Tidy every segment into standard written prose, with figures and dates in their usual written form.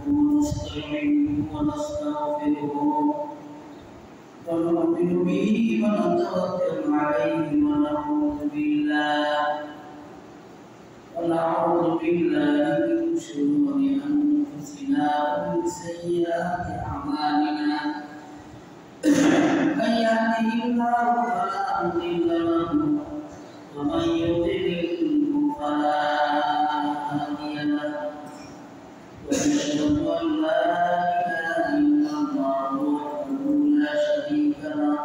ونستعينه ونستغفره ونؤمن به ونتوكل عليه ونعوذ بالله من شرور أنفسنا ومن سيئات أعمالنا من يهده الله فلا مضل له ومن يضلل فلا هادي له ونشهد أن لا إله إلا الله وحده لا شريك له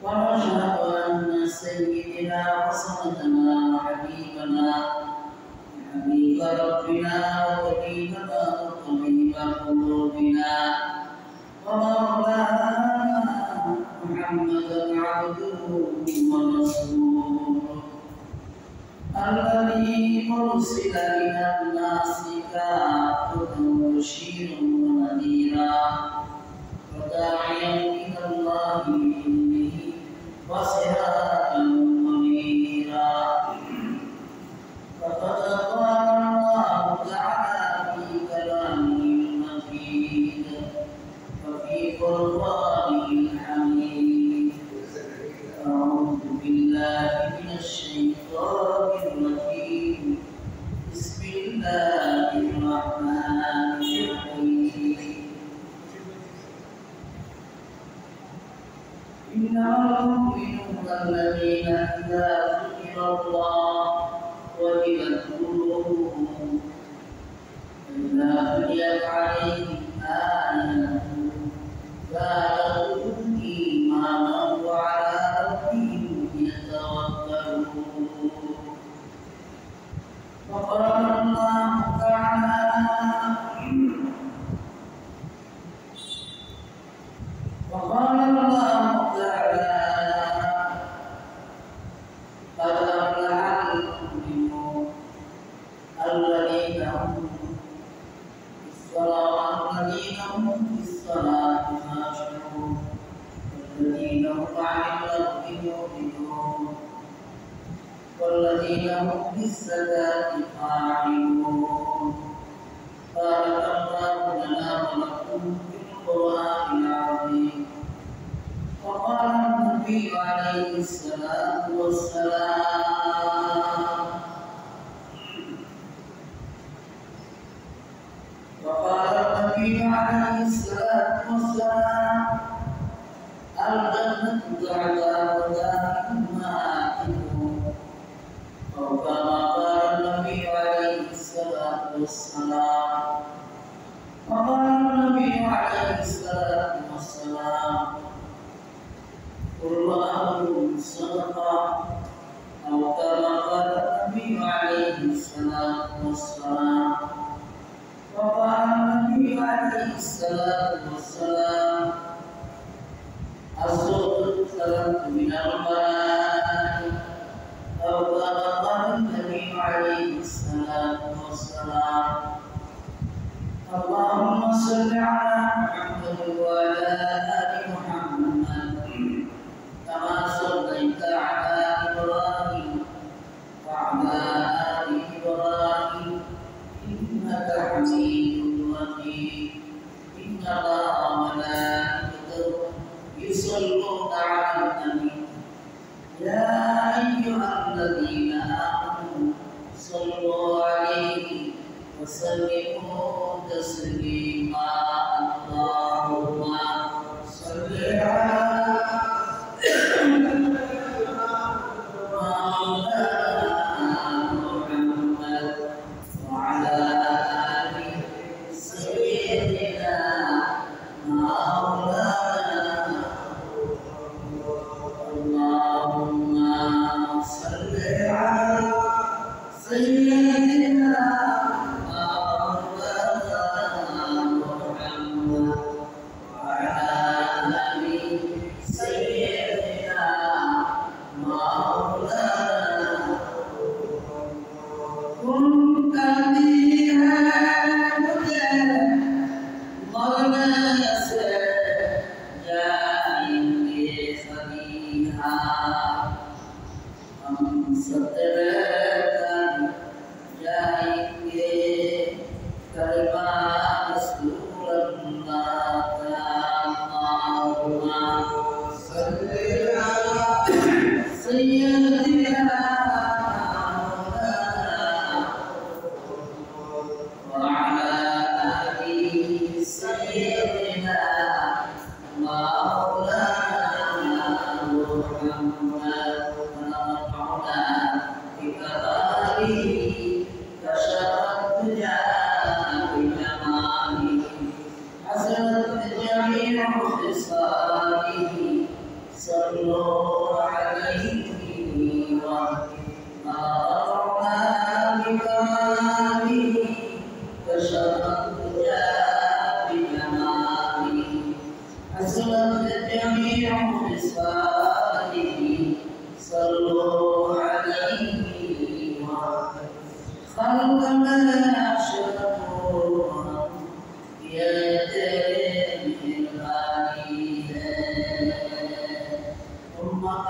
ونشهد أن سيدنا وسندنا وحبيب ربنا وطبيبنا وطبيب قلوبنا ومولانا محمدا عبده ورسوله الذي أرسل إلى الناس كافة بشيرا ونذيرا وداعيا إلى الله بإذنه وسراجا منيرا فقد قال الله تعالى في كلامه المجيد وفي قرآنه الحميد أعوذ بالله من الشيطان الرجيم بسم الله الرحمن الرحيم إنما المؤمنون الذين إذا ذكر الله وجلت قلوبهم وإذا تليت عليهم آياته زادتهم إيمانا وعلى ربهم يتوكلون وقال الله تعالى قد أفلح المؤمنون الذين هم في الصلاة خاشعون والذين هم عن اللغو معرضون والذين هم بالزكاة فاعلون بارك الله لنا ولكم في القرآن العظيم وقال النبي عليه الصلاة والسلام الجنة دعوى ودار أمهاتكم أو كما قال النبي عليه الصلاة والسلام وقال النبي عليه الصلاة والسلام كل أمر صدقة أو كما قال النبي عليه الصلاة والسلام وقال النبي عليه الصلاة والسلام الزهد ثلاث من الملائكة أو كما قال النبي عليه الصلاة والسلام اللهم صل على محمد وعلى آل محمد كما صليت على إبراهيم وعلى آل إبراهيم إنك حميد مجيد إن الله وملائكته يصلون على النبي يا أيها الذين آمنوا صلوا عليه وسلموا تسليما اللهم صل على सत्य जाएंगे कलमा بجماله حسنت جميع خصاله صلوا عليه ونظرنا بكماله كشفت بجماله حسنت جميع خصاله صلوا عليه خلقنا شرفوا يدين الغالي أمة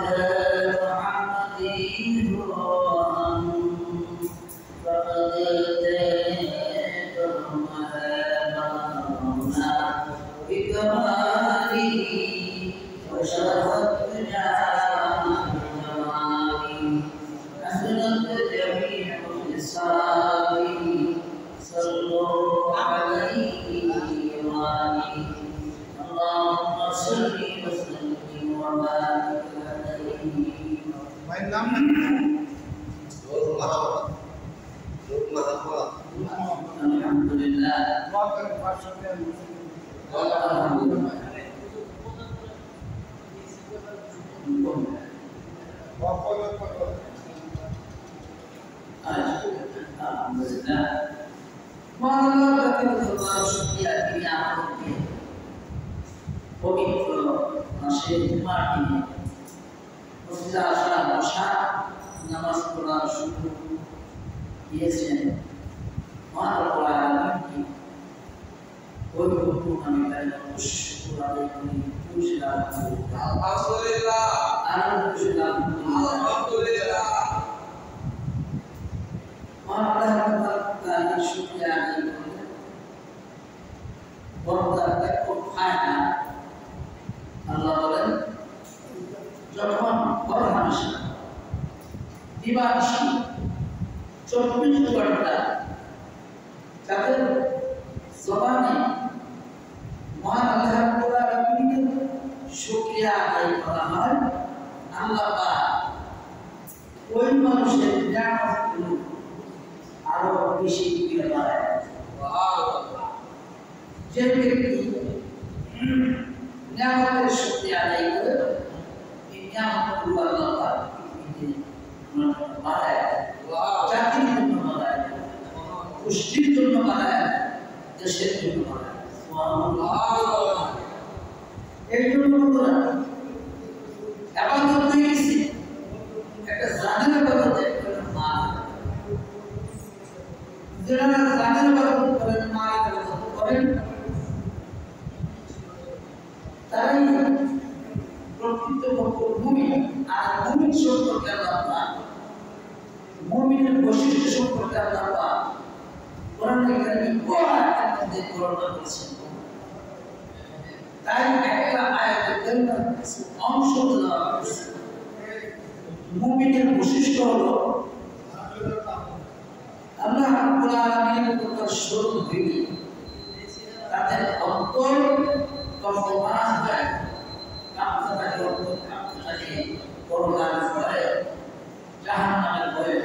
محمد روحا فقد تيتم هامنا بكماله وشرفت جماله حسنت جميع خصاله صلوا عليه وآله اللهم صل وسلم وبارك عليه الحمد لله পবিত্র মাসের জুমার দিনে মসজিদে আসা বসা নামাজ পড়া শুরু দিয়েছেন মহান রব্বুল আলামিনকে ওই হুকুম আমি তাই শুকর আদায় করি খুশি লাভ করি আলহামদুলিল্লাহ আলহামদুলিল্লাহ মহান আল্লাহ তাআলা শুকরিয়া আদায় করি বরকত দেখো ফায়দা আল্লাহ বলেন যখন বড় মানুষ দিবানিশি 24 ঘন্টা তাদের জবানে মহান আল্লাহ রাব্বুল আলামিনের শুকরিয়া আদায় করা হয় আল্লাহ পাক ওই মানুষের নিয়ামতগুলো আরো বেশি করে বাড়ায় যে ব্যক্তি নিয়ামতের শুকরিয়া আদায় করে এই নিয়ামতগুলো আল্লাহ পাক বাড়ায় জাতির জন্য বাড়ায় পুষ্টির জন্য বাড়ায় দেশের জন্য বাড়ায় এই জন্য বন্ধুরা আবাদত হয়ে গেছে একটা জানের আবাদত একটা মাল যারা জানের আবাদত করেন মাল আবাদত করেন তারাই প্রকৃত মুমিন আর মুমিন সম্পর্কে আল্লাহ মুমিনের বৈশিষ্ট্য সম্পর্কে আল্লাহ কোরআনে কারীমে বড় আয়াতের মধ্যে বর্ণনা করেছেন তাই একটা আয়াতের কারীমে অংশ দেওয়া হয়েছে মুমিনের বৈশিষ্ট্য হলো আল্লাহ রাব্বুল আলামিনের কথা স্মরণ হইলে তাদের অন্তর কম্পমান হয় কাঁপতে থাকে অন্তর কাঁপতে থাকে করোনার ভয়ে জাহান্নামের ভয়ে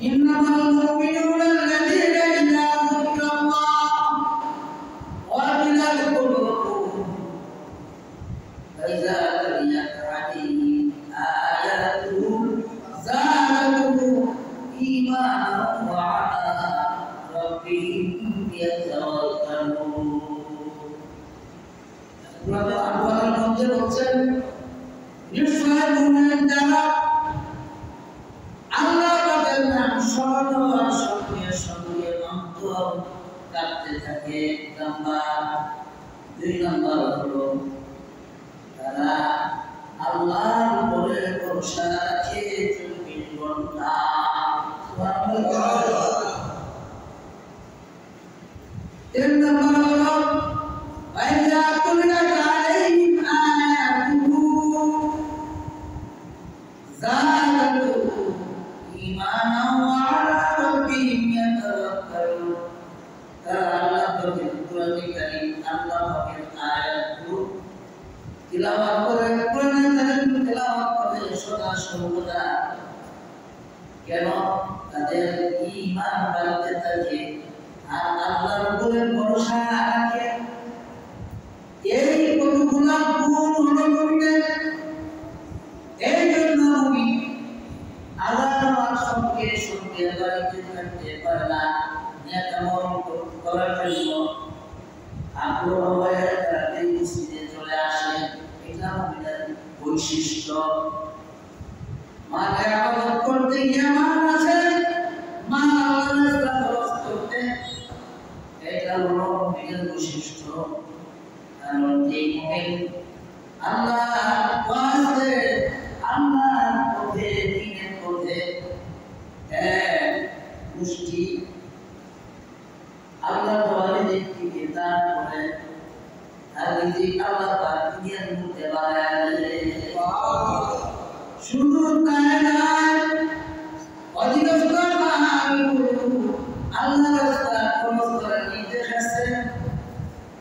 إنما المؤمنون الذين إذا ذكر الله وجلت قلوبهم فإذا تليت عليهم آياته زادتهم إيمانا وعلى ربهم يتوكلون আল্লাহর মধ্যে বলছেন নিশ্চয় মুমিন যারা আল্লাহ তাআলার নাম স্মরণ আর সঙ্গে সঙ্গে অন্তর কাঁপতে থাকে দুই নাম্বার হলো তারা আল্লাহর উপরে ভরসা রাখে 24 ঘন্টা সুবহানাল্লাহ তিন নাম্বার হলো وإذا تليت عليهم آياته زادتهم إيمانا وعلى ربهم يتوكلون ترى الله بالقرآن الكريم الله بالآيات তিলাওয়াত করে কোরআনের কারীম তিলাওয়াত করে সদা সর্বদা কেন তাদের ঈমান বাড়তে থাকে আর আল্লাহর উপরে ভরসা রাখে। এই কতগুলা গুণ হলো মুমিনের। এই জন্য মুমিন আল্লাহর সঙ্গে সঙ্গে বাড়িতে থাকতে পারে না, নেক আমল করার জন্য আগ্রহ হয়ে তাদের মসজিদে চলে আসে। এটা মুমিনের বৈশিষ্ট্য। মাকে আবাদত করতে গিয়ে মান আছে, মা আল্লাহর রাস্তা করতে, এটা হলো মুমিনের বৈশিষ্ট্য। কারণ এই মুমিন আল্লাহর ওয়াজে, আল্লাহর পথে, দ্বীনের পথে মুষ্টি আল্লাহ ওয়ালিদের দিকে দান করে আর রিজিক আল্লাহ পাক দুনিয়ার মধ্যে বাড়ায়। শুধু তাই নয়, অধিকাংশ আল্লাহর রাস্তা খরচ করার নির্দেশ আছে।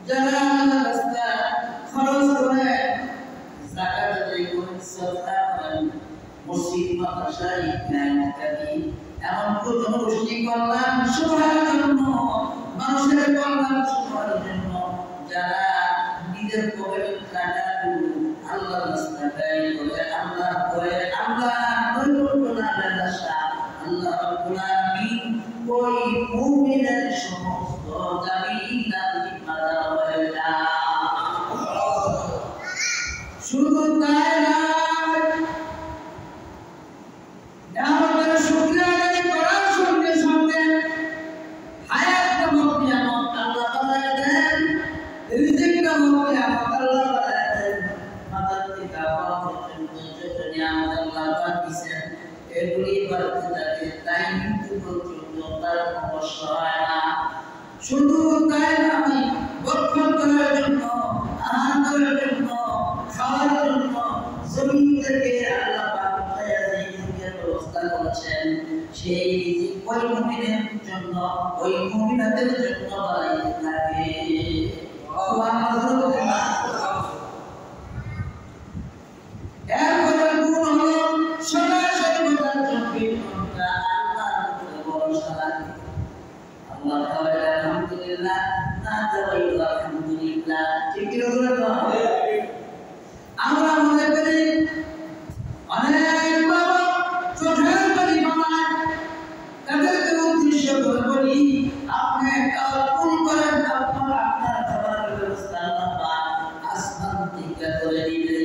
যারা আল্লাহর রাস্তা খরচ করে, যাকাত আদায় করেন, সাদকা করেন, মসজিদ মাদ্রাসা ইত্যাদি এমন কোন গোষ্ঠী কল্যাণ সবার জন্য, মানুষের কল্যাণ সবার জন্য যারা নিজের পকেটের টাকাগুলো আল্লাহর রাস্তায় ব্যয় করে, আল্লাহ করে, আল্লাহ নৈকট্য আশা, আল্লাহ রাব্বুল আলামিন ওই মুমিনের সমস্ত জামিনাত জিম্মাদার হয়ে যায়। শুধু তাই নয়, নিয়ামতের শুকরিয়া আদায় করার সঙ্গে সঙ্গে হায়াত নামক নিয়ামত আল্লাহ তাআলা দেন, রিজিক নামক নিয়ামত আল্লাহ তাআলা দেন। মাতার পিতা বাবার জন্য যত নিয়ামত আল্লাহ পাক দিয়েছেন এগুলি বাড়তে থাকে, তাই মৃত্যু পর্যন্ত তার কোনো কষ্ট হয় না। শুধু তাই নয়, ভক্ষণ করার জন্য, আহার করার জন্য, খাওয়ার জন্য জমিন থেকে আল্লাহ পাক রিজিকের ব্যবস্থা করেছেন। সেই রিজিক ওই মুমিনের জন্য, ওই মুমিনাতের জন্য বাড়াইতে থাকে। সুবহানাল্লাহ। এরপরে গুণ হলো সদা সর্বদার জন্য আল্লাহর উপরে ভরসা রাখে। আল্লাহ তাআলা আলহামদুলিল্লাহ, না তাওয়াই আলহামদুলিল্লাহ। ঠিক কি বলবো? আমরা মনে করি অনেক বাবা চোখের পানি পায়, তাদেরকে উদ্দেশ্য করে বলি, আপনি কালকুল করেন, আপনার খাবারের ব্যবস্থা আল্লাহ পাক আসমান থেকে করে দিবে।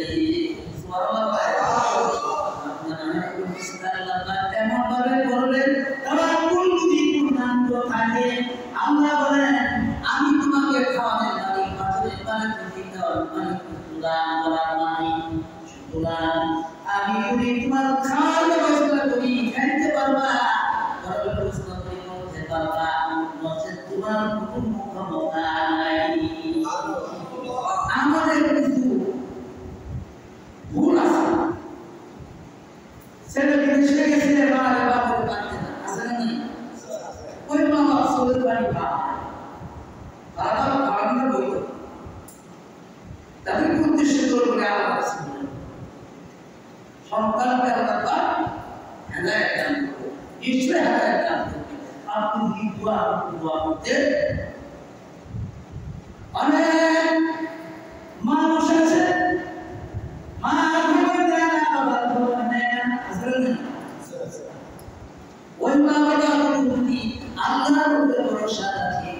এমন ভাবে করলেন তাওয়াক্কুল যদি পূর্ণাঙ্গ থাকে, আল্লাহ বলেন আমি তোমাকে খাওয়ানোর মালিক, পাথরের মালিক, দেওয়ার মালিক, দান করার মালিক। সুতরাং আমি যদি তোমার খাওয়ার ব্যবস্থা করি, খাইতে পারবা, করার ব্যবস্থা করি, করতে পারবা, নচেৎ তোমার কোনো ক্ষমতা নাই। আমাদের কিছু ভুল আছে। সেটা বিদেশে গেছে, বাবা বাবা পারছে না, আছে না নেই? ওই মা বাবা সোলের বাড়ি বাবা বাবা বই তাদের উদ্দেশ্য করবে আল্লাহ সন্তানকে আল্লাহ পাক হেদায়েত দান করবে, নিশ্চয়ই হেদায়েত দান করবে। আপনি দোয়া করতে অনেক মানুষ আছে, মা খবর দেয় না, বাবা খবর দেয় না, আসলে না ওই মা বাবা যদি আল্লাহর উপরে ভরসা রাখে,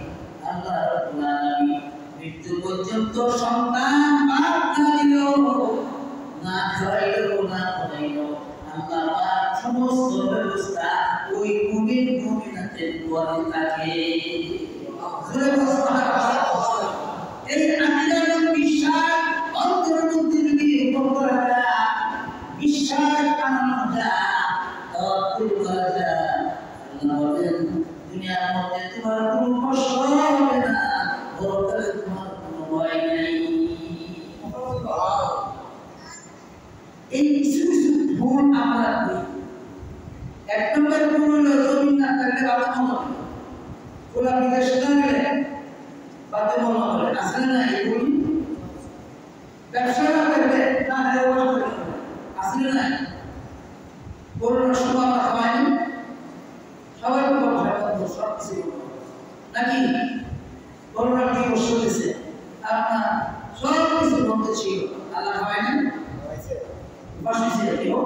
আল্লাহ রাব্বুল আলামিন মৃত্যু পর্যন্ত সন্তান বাপ না দিলেও, না খাওয়াইলেও, না খাওয়াইলেও আল্লাহ পাক সমস্ত ব্যবস্থা ওই মুমিন মুমিনাতের দোয়াতে থাকে। এই আকীদার বিশ্বাস অন্তরের মধ্যে যদি করা যায়, বিশ্বাস আনানো যায়, তাওয়াক্কুল করা যায়, আল্লাহ বলেন দুনিয়ার মধ্যে তোমার কোনো কষ্ট হবে না, পরকালে তোমার কোনো ভয় নাই। এই কিছু কিছু ভুল আমরা করি। এক নম্বর ভুল হলো জমি না থাকলে বাবা মনে হবে, খোলা বিদেশ না গেলে বাবা মনে হবে, আসলে না এই ভুল। ব্যবসা না থাকলে না হয় আসলে না করোনার সময় আমরা হয়নি, নাকি করোনা কি কষ্ট দিয়েছে আপনার সব কিছু বন্ধ ছিল আল্লাহ হয় না কষ্ট ছিল কেউ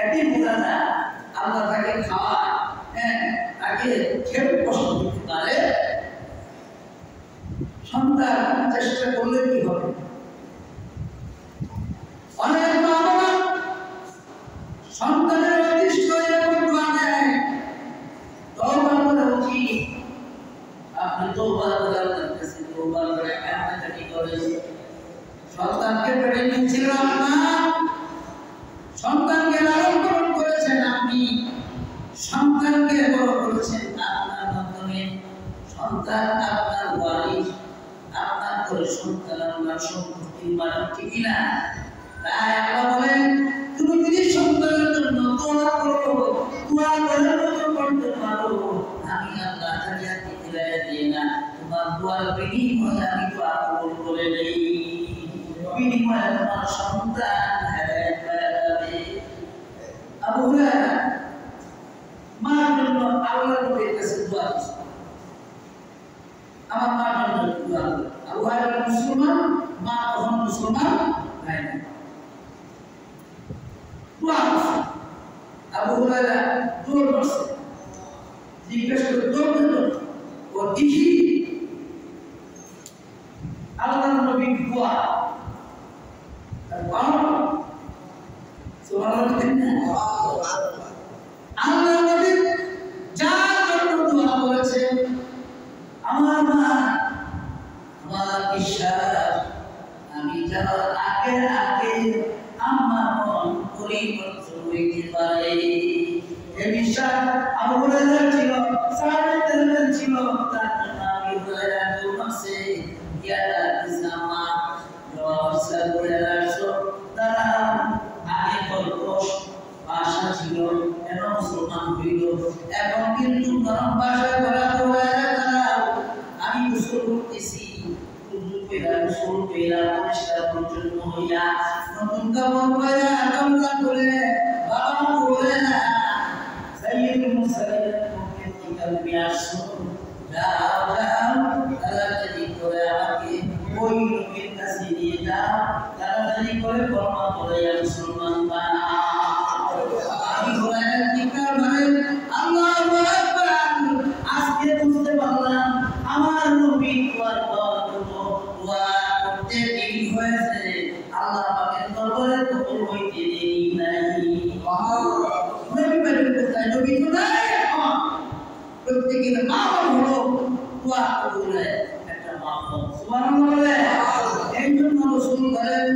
একদিন বোঝা যায় আল্লাহ তাকে খাওয়া তাকে খেয়ে কষ্ট দিতে পারে সন্তান চেষ্টা করলে কি হবে অনেক মা বাবা সন্তানের অতিষ্ঠ হয়ে দোয়া দেয় তওবা করা উচিত আপনি তওবা করে আল্লাহর কাছে তওবা করে কান্নাকাটি করেন সন্তানকে পেটে নিয়েছিল আপনার সন্তানকে লালন পালন করেছেন আপনি সন্তানকে বড় করেছেন আপনার মাধ্যমে সন্তান আপনার ওয়ারিস আপনার করে সন্তান আপনার সম্পত্তির মালিক ঠিক না তাই আল্লাহ বলেন তুমি যদি সন্তানের জন্য দোয়া করো দোয়া করার মতো করতে পারো আমি আল্লাহ তাআলাকে দিলাই দিই না তোমার দোয়ার বিনিময়ে আমি দোয়া কবুল করে নেই বিনিময়ে তোমার সন্তান হেদায়েত পাবে আবু হুরায়রা মার জন্য আল্লাহর নবীর কাছে দোয়া করেছে আমার মার জন্য দোয়া করে আবু হুরায়রা মুসলমান মা তখন মুসলমান হয় না আবু হুরায়রা দৌড় মারছে জিজ্ঞেস করে দৌড় দিল ও দেখি আল্লাহর নবীর দোয়া আল্লাহ নবী যার জন্য দোয়া করেছেন আমার মা আমার বিশ্বাস আমি যাওয়ার আগে আগে আমার মন পরিবর্তন হইতে পারে এই বিশ্বাস আবু হুরায়রা ছিল সাহাবাদের ছিল তার জন্য আবু হুরায়রা বলছে ইয়া ইসলামা রসা হুরায়রা তারা আগে কত ভাষা ছিল এখন মুসলমান হইল এখন কিন্তু নরম ভাষায় বলা হুরায়রা তারা আমি গোসল করতেছি পরিষ্কার পরিচ্ছন্ন হইয়া নতুন কাপড় পরে আকামলা করে বাবা বলে না সাইয়্যিদুল মুরসালিন মুকিয়াল মিয়াসু যাও তাড়াতাড়ি করে আমাকে ওই লোকের কাছে নিয়ে যাও তাড়াতাড়ি করে কলমা পড়ে মুসলমান বানাও আমি বলেন কি কারণে আল্লাহু আকবার আজকে বুঝতে পারলাম আমার নবী দোয়া করতে দেরি হয়েছে আল্লাহ পাকের দরবারে কবুল হইতে দেরি নাই নবী বলেন কোথায় নবী তো নাই এখন প্রত্যেকের মা হলো দোয়া কবুল একটা মা সুবহানাল্লাহ বলে এই জন্য রাসূল বলেন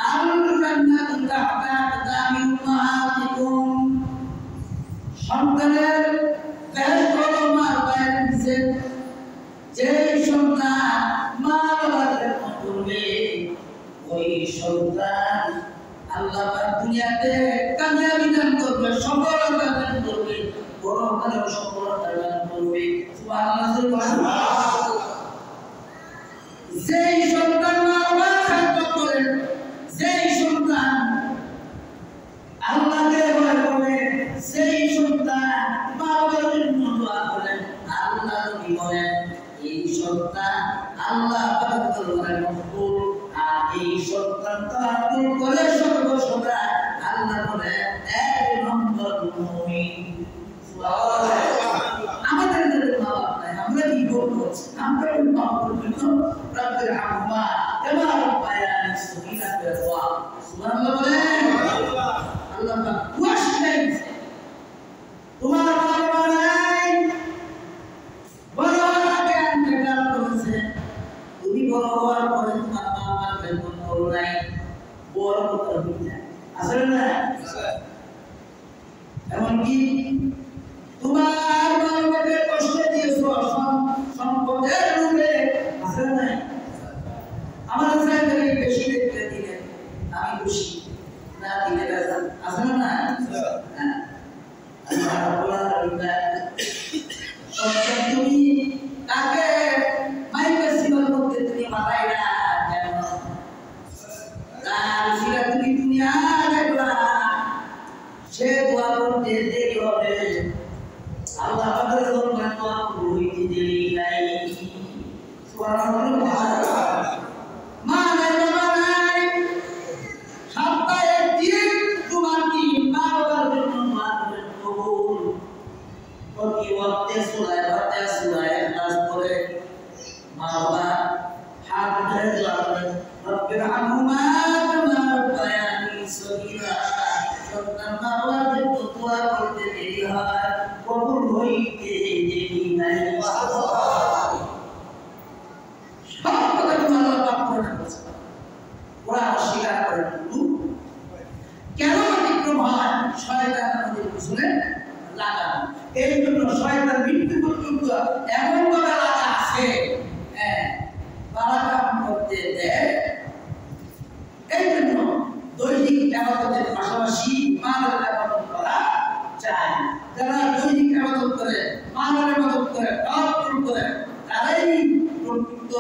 আল জান্নাতু তাহতা আকদামি উম্মাহাতিকুম সন্তানের দেশ হলো মার পায়ের নিচে যেই সন্তান মা বাবার খেদমত করবে ওই সন্তান আল্লাহ পাক দুনিয়াতে কামিয়াবি দান করবে সফলতা দান করবে পরকালেও সফলতা দান করবে সুবহানাল্লাহ যেই সন্তান মা বাবার খেদমত করে যেই সন্তান আল্লাহকে ভয় করে সেই সন্তান মা বাবার জন্য দোয়া করে আল্লাহ নবী বলেন এই সন্তান আল্লাহ পাকের দরবারে মকবুল আর এই সন্তান তাওয়াক্কুল করে সর্বসদা আল্লাহ বলে এক নম্বর মুমিন সুবহানাল্লাহ আমাদের যাদের মা বাবা নাই আমরা কি করব আমরা মা বাবার জন্য রব্বির হামহুমা কামা রাব্বায়ানি সগীরা ওয়া সুবহানাল্লাহ বলে আল্লাহ পাক ওয়াসনাই তোমার মা বাবা নাই বড় তুমি বড় হওয়ার পরে তোমার মা বাবার খেদমত করো নাই বড় কথা হইছে আসলে না এমনকি তোমার মা বাবাকে কষ্ট দিয়েছো সম্পদের রূপে আসলে না আমার সাথে বেশি দেখতে দিলে আমি খুশি না দিলে বেজার আসলে না আল্লাহ রাব্বুল আলামিন সত্য তুমি কাকে মাইকে সিবার করতে তুমি মাথায় না কেন তার সিরা তুমি দুনিয়া দেখলা সে দোয়া করতে দেরি হবে আল্লাহ পাকের দরবারে দোয়া কবুল হইতে দেরি নাই দিয়ে সূরা ফাতিহা সূরা ইখলাস পড়ে মা বাবা হাত ধরে দোয়া করে রব্বির হামহুমা কামা রাব্বায়ানি সগীরা সন্তান মা বাবার যে দোয়া করতে দেরি হয় কবুল হইতে দেরি নাই সব কথা আল্লাহ পাক করে রেখেছে ওরা অস্বীকার করে কেন ব্যতিক্রম হয় শয়তান আমাদের পিছনে লাগানো এই জন্য শয়তান মৃত্যু পর্যন্ত এমন ভাবে লাগা আছে বালাকাম করতে দেয় এই জন্য দৈনিক ইবাদতের পাশাপাশি মালের ইবাদত করা চাই যারা দৈনিক ইবাদত করে মালের ইবাদত করে তাওয়াক্কুল করে তারাই প্রকৃত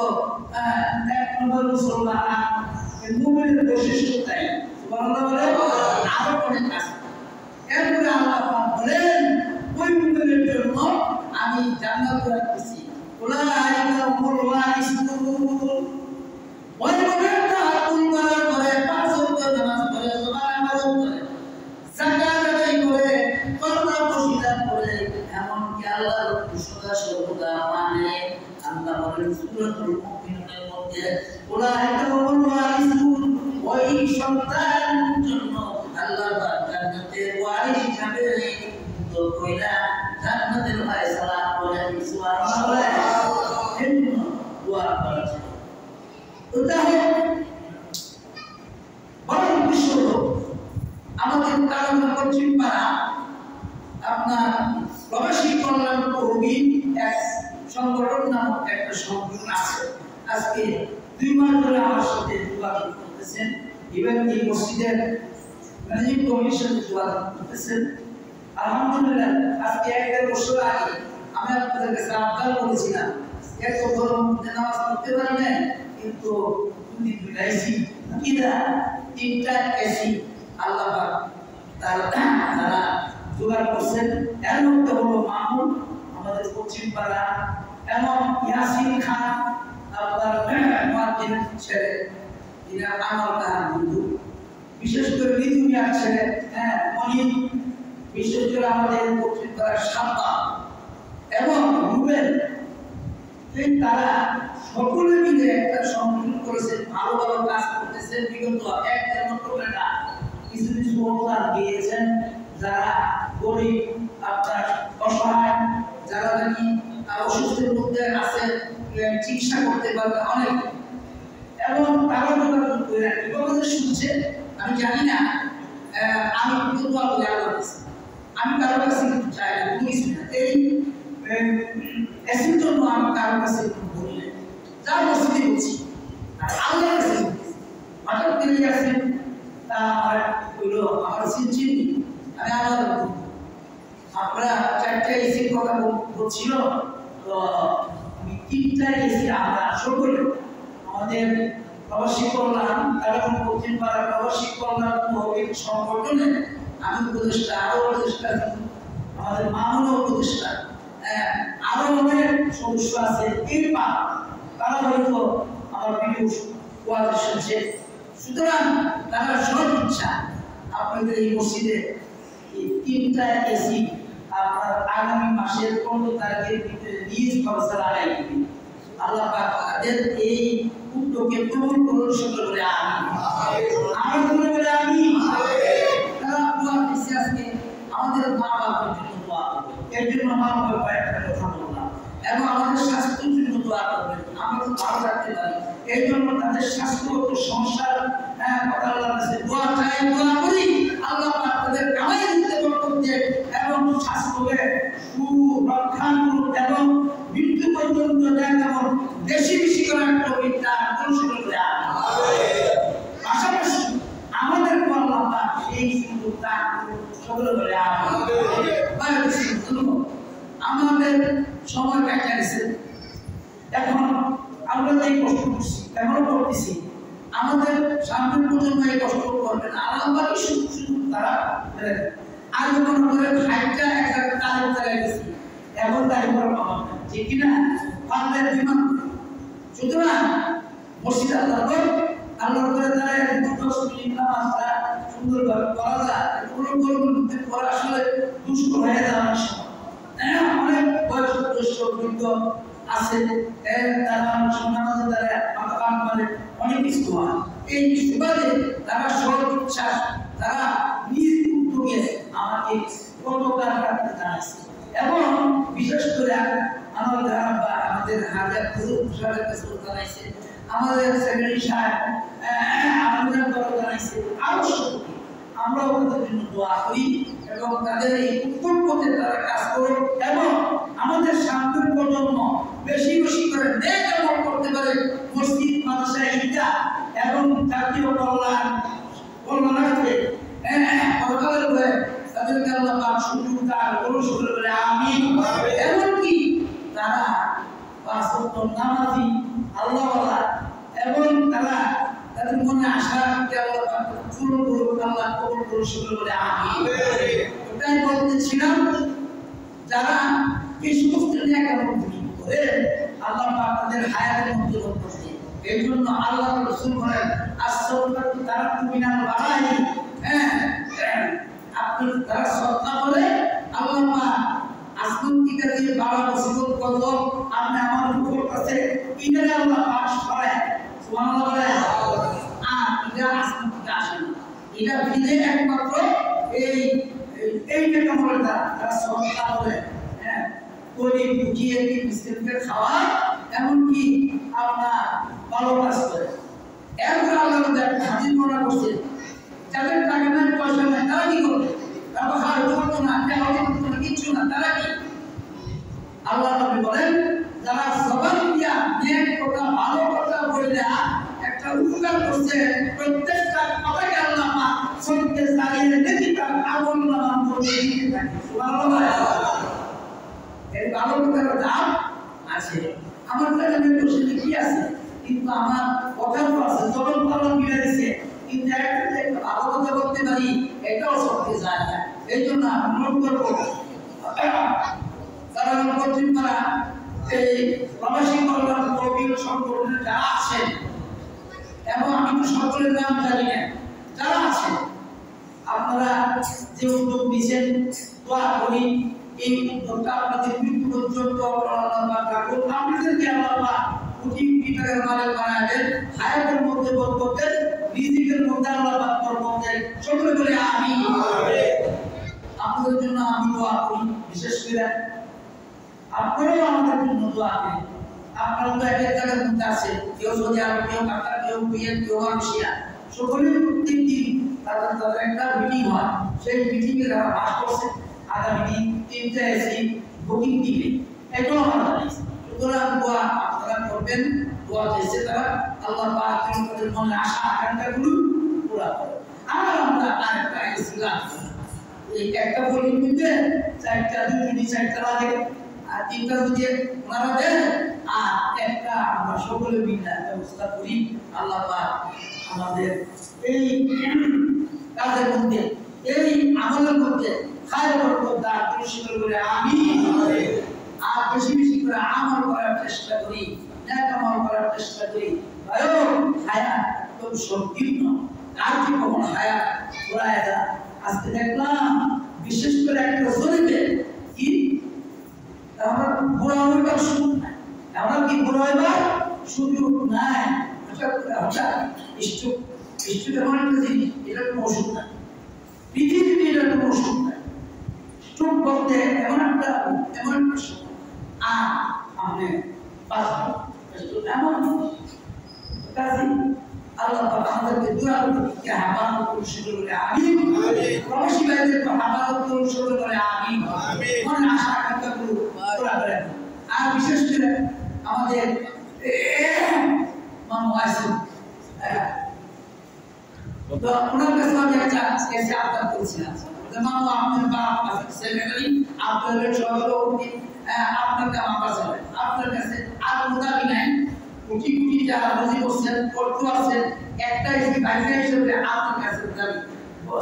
এক নম্বর মুসলমান মুমিনের বৈশিষ্ট্য তাই সুবহানাল্লাহ বলে আরো অনেক আছে এরপরে আল্লাহ পাক বলেন ওই মুমিনের জন্য আমি জান্নাত রাখছি উলাইকা হুমুল ওয়ারিসুন ওই মুমিন তাওয়াক্কুল করার পরে পাঁচ ওয়াক্ত নামাজ পড়ে জবান ইবাদত করে যাকাত আদায় করে করোনা প্রতিদান করে এমনকি আল্লাহর সদা সর্বদা মানে আল্লাহ বলেন সূরাতুল মুমিনুনের মধ্যে উলাইকা হুমুল ওয়ারিসুন ওই সন্তানের জন্য আল্লাহ পাক জান্নাতের ওয়ারিস হিসেবে তো কইলা জান্নাতের ফয়সালা করে সুবহানাল্লাহ এজন্য দোয়া করেছে উদাহরণ বড় উদ্দেশ্য আমাদের কারণ পশ্চিম পাড়া আপনার প্রবাসী কল্যাণ তহবিল এক সংগঠন নামক একটা সংগঠন আছে আজকে 2 মাস ধরে আমার সাথে যোগাযোগ করতেছেন ইভেন এই মসজিদের ম্যানেজিং কমিটির সাথে যোগাযোগ করতেছেন আলহামদুলিল্লাহ আজকে 1-1.5 বছর আগে আমি আপনাদের কাছে আবদার করেছিলাম এত বড় নামাজ পড়তে পারি না কিন্তু দুই দুইটাইছি কিরা তিনটা এসি আল্লাহ পাক তারা জোগাড় করছেন এর মধ্যে হলো মামুন আমাদের পশ্চিম পাড়া এবং ইয়াসিন খান আপনার মুয়াজ্জিন ছেলে এরা আমার তার বন্ধু বিশেষ করে মৃদু মিয়ার ছেলে মনির বিশেষ করে আমাদের পশ্চিম পাড়ার সাপা এবং রুবেল এই তারা সকলে মিলে একটা সংগঠন করেছে ভালো ভালো কাজ করতেছে বিগত 1-1.5 বছর না কিছু কিছু অনুদান দিয়েছেন যারা গরিব আপনার অসহায় যারা নাকি অসুস্থের মধ্যে আছে চিকিৎসা করতে পারবে অনেক এবং তারা যোগাযোগ করে বিপদে শুনছে আমি জানি না আমি কিন্তু আমি কারো কাছে চাই না কিছু না এই এসির জন্য আমি কারো কাছে বলি না যা মসজিদে বলছি আর আল্লাহর কাছে হঠাৎ করে আসেন তা আমার হইলো আমার চিনি আমি আল্লাহ আপনারা 4টা এসির কথা বলছিল তো আমি 3টা এসি আমরা সকলে আমাদের প্রবাসী কল্যাণ এবং পশ্চিম পাড়া প্রবাসী কল্যাণ তহবিল সংগঠনে আমি উপদেষ্টা আরো উপদেষ্টা আমাদের মামুনও উপদেষ্টা আরো অনেক সদস্য আছে এই তারা হয়তো আমার ভিডিও ওয়াজ শুনছে সুতরাং তারা সব ইচ্ছা আপনাদের এই মসজিদে এই 3টা এসি আপনার আগামী মাসের 15 তারিখের ভিতরে নিজ খরচে লাগাই দিবে আল্লাহ পাক তাদের এই উদ্যোগকে কবুল করুন সকলে বলে আমিন আমিন বলে আমিন তারা দোয়া দিচ্ছে আজকে আমাদের মা বাবার জন্য দোয়া করবে এর জন্য মা বাবার একটা কথা বললাম এবং আমাদের স্বাস্থ্যের জন্য দোয়া করবেন আমরা তো ভালো রাখতে পারি এই জন্য তাদের স্বাস্থ্যগত সমস্যার কথা আল্লাহর কাছে দোয়া চাই দোয়া করি আল্লাহ পাক তাদের কামাই দিতে বরকত দেন এবং স্বাস্থ্যকে সুরক্ষা করুন এবং মৃত্যু পর্যন্ত দেন এবং বেশি বেশি করে একটা বিদ্যা অনুসরণ করে পাশাপাশি আমাদের আল্লাহ পাক এই সুযোগ দান সকলে বলে আমাদের সময় কাটা গেছে এখন আমরা যে কষ্ট করছি এখনো করতেছি আমাদের সামনের প্রজন্ম এই কষ্ট করবে না আল্লাহ শুধু শুধু তারা আগে মনে করে হাইটটা একটা তালের জায়গায় গেছি এখন তাই করার অভাব নেই ঠিক কিনা পারলের বিমান সুতরাং মসজিদ আল্লাহ করে তারা দুটো নামাজটা সুন্দরভাবে করা যায় কোনো করা আসলে দুষ্ট হয়ে যাওয়ার সময় অনেক বয়স বয়োজ্যেষ্ঠ বৃদ্ধ আছে, তারা নামাজে তারা মাথা মানে অনেক কিছু হয়। এই সুবাদে তারা সৎ-ইচ্ছাস তারা নিজ উদ্যোগে আমাকে কর্মকার রাখতে জানাইছে। এবং বিশেষ করে আমাদের হাজার সাহেবের কাছে জানাইছে, আমাদের সেক্রেটারি সাহেব আমাদের দল জানাইছে, আরো সত্যি আমরা ওদের জন্য দোয়া করি এবং তাদের এই উত্তম পথে তারা কাজ করুক এবং আমাদের শান্তির প্রজন্ম বেশি বেশি করে নেক আমল করতে পারে। মসজিদ, মাদ্রাসা, ঈদগাহ এবং জাতীয় কল্যাণার্থে পরকালের উপরে তাদেরকে আল্লাহ পাক সুযোগ দান করুন, সকলে বলে আমিন। এমনকি তারা পাঁচ ওয়াক্ত নামাজি আল্লাহওয়ালা এবং তারা তাদের মনে আশাকে আল্লাহ পাক পূরণ করুন, আল্লাহ কবুল করুন, সকলে বলে আমিন। এটাই বলতেছিলাম, যারা এই সমস্ত নেক আমল করে আল্লাহ পাক তাদের হায়াতের মধ্যে করতেছে। এই জন্য আল্লাহ রাসূল বলেন, as-sadaqatu তারাকু মিনাল বারাই। আপনি তারা সদকা বলে আল্লাহ পাক আসমান থেকে যে বাড়া মুসিবত করব আপনি আমার উপর কাছে এটা আল্লাহ পাক সরায়। সুবহানাল্লাহ বলে। আর এটা আসমান থেকে আসে না, এটা বিধে একমাত্র এই টাকা বলে তারা সদকা বলে। করে বুঝিয়ে দিয়ে মিসকিনকে খাওয়া, এমনকি আপনার ভালো কাজ করে। এরপর আল্লাহ একটা হাদিস বর্ণনা করছেন, যাদের টাকা নাই পয়সা নাই তারা কি করবে? ব্যবহার করতো না, করতো না, কিচ্ছু না, তারা কি? আল্লাহ নবী বলেন, যারা জবান দিয়া নেক কথা ভালো কথা বললে একটা উপকার করছে, প্রত্যেকটা কথাকে আল্লাহ পাক সত্যি জানিয়ে দেখি তার আমল নামা করে দিতে থাকে। সুবহানাল্লাহ। এর ভালো কথার দাম আছে। আমার কাছে বসে কি আছে, কিন্তু আমার কথা তো আছে, জবান পালন মিলে দিছে, কিন্তু একটা ভালো কথা বলতে পারি এটাও সত্যি যায় না। এই জন্য আমি মনে করবো তারা কর্তৃপক্ষরা এই প্রবাসী কল্যাণ তহবিল সংগঠনে যারা আছেন, এবং আমি তো সকলের নাম জানি না, যারা আছেন আপনারা যে উদ্যোগ নিয়েছেন, দোয়া করি এই উদ্যোগটা আপনাদের মৃত্যু পর্যন্ত আপনাদেরকে আল্লাহ কোটি কোটি টাকার মালিক বানাবেন, হায়াতের মধ্যে বরকত দেন, রিজিকের মধ্যে আল্লাহ পাক বরকত দেন। সকলে বলে আমিন। আপনাদের জন্য আমি দোয়া করি, বিশেষ করে আপনারাও আমাদের জন্য দোয়া করেন। আপনারা তো এক এক জায়গার মধ্যে আছেন, কেউ সৌদি আরব, কেউ কাতার, কেউ কুয়েত, কেউ মালয়েশিয়া। সকলের প্রত্যেক দিন তাদের একটা মিটিং হয়, সেই মিটিংয়ে যারা বাস করছে আগামী দিন 3টা এসি বুকিং দিবে, এটাও আমরা জানিয়েছি। সুতরাং দোয়া আপনারা করবেন, দোয়া চাইছে তারা, আল্লাহ পাক তাদের মনে আশা আকাঙ্ক্ষাগুলো পুরা করে। আর আমরা আরেকটা ইসলাম এই একটা বলির মধ্যে 4টা যদি 4টা লাগে আর 3টা যদি ওনারা দেন আর একটা আমরা সকলে মিলে ব্যবস্থা করি। আল্লাহ পাক আমাদের এই কাজের মধ্যে, এই আমলের মধ্যে খায়ের বরকত দান করুন, সকলে বলে আমিন। আর বেশি বেশি করে আমল করার চেষ্টা করি, নেক আমল করার চেষ্টা করি। ভাইও হায়াত একদম সংকীর্ণ, কার কি কখন হায়াত ঘোরায় যায়। আজকে দেখলাম বিশেষ করে একটা জরিপে কি আমরা বুড়া হইবার সুযোগ নাই, আমরা কি বুড়া হইবার সুযোগ নাই। হঠাৎ স্ট্রোক এমন একটা জিনিস, এটা কোনো ওষুধ নাই, পৃথিবীতে এটা কোনো ওষুধ নাই। স্ট্রোক বলতে এমন একটা আর আপনি এমন কাজে আল্লাহ আমাদেরকে দুয়ারকে হাবাত করুন, সকলে বলে আমিন। প্রবাসী ভাইদের হাবাত করুন, সকলে বলে আমিন। মনে আশা আকাঙ্ক্ষাগুলো পুরা করেন। আর বিশেষ করে আমাদের মামু আছেন, তো ওনার কাছে আমি একটা এসে আবদার করেছিলাম, মামু আপনার বাপ সেক্রেটারি, আপনার সভাপতি, আপনার কাম কাছে আপনার কাছে আর কোনো দাবি নাই। কোটি কোটি যারা রুজি করছেন, করতে পারছেন, একটা বাইরে হিসেবে আপনার কাছে দাবি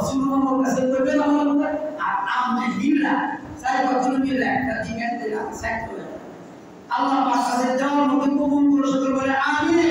সুরমার কাছে করবেন আমার, আর আপনি মিললা 4-5 মিললা একটা দিকের দিলাম সাইড করে আল্লাহ পাক কাছে যাওয়ার মতো কবুল করে সকলে বলে আমিন।